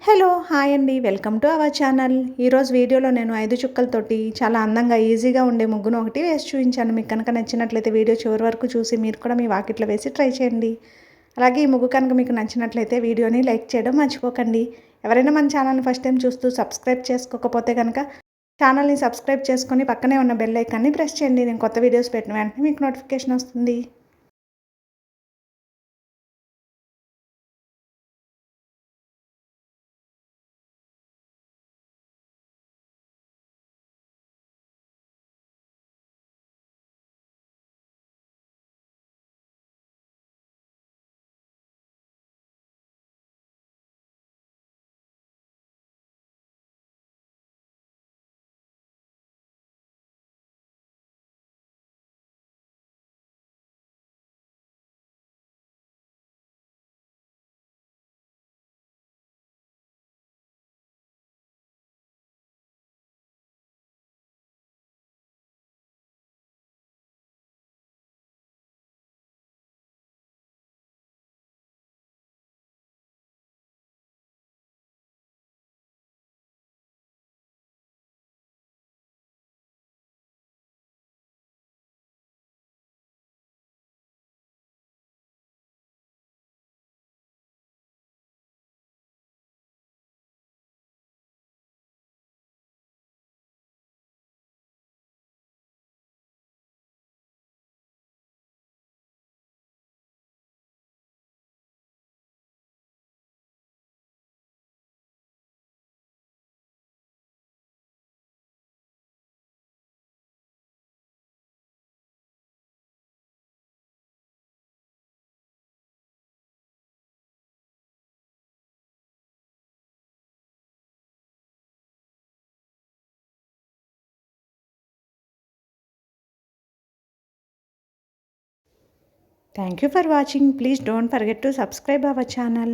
Hello! Hi అండి. Welcome to our channel. ఈరోజు వీడియోలో నేను 5 చుక్కలతోటి చాలా అందంగా, ఈజీగా ఉండే ముగ్గును ఒకటి వేసి చూయించాను. మీకు కనుక నచ్చినట్లయితే వీడియో చివరి వరకు చూసి మీరు కూడా మీ వాకిట్లో వేసి ట్రై చేయండి. అలాగే ఈ ముగ్గు కనుక మీకు నచ్చినట్లయితే వీడియోని లైక్ చేయడం మర్చిపోకండి. ఎవరైనా మన ఛానల్‌ని ఫస్ట్ టైం చూస్తూ సబ్స్క్రైబ్ చేసుకోకపోతే గనక ఛానల్‌ని సబ్స్క్రైబ్ చేసుకొని పక్కనే ఉన్న బెల్ ఐకాన్‌ని ప్రెస్ చేయండి. నేను కొత్త వీడియోస్ పెట్టిన వెంటనే మీకు నోటిఫికేషన్ వస్తుంది. Thank you for watching. Please don't forget to subscribe our channel.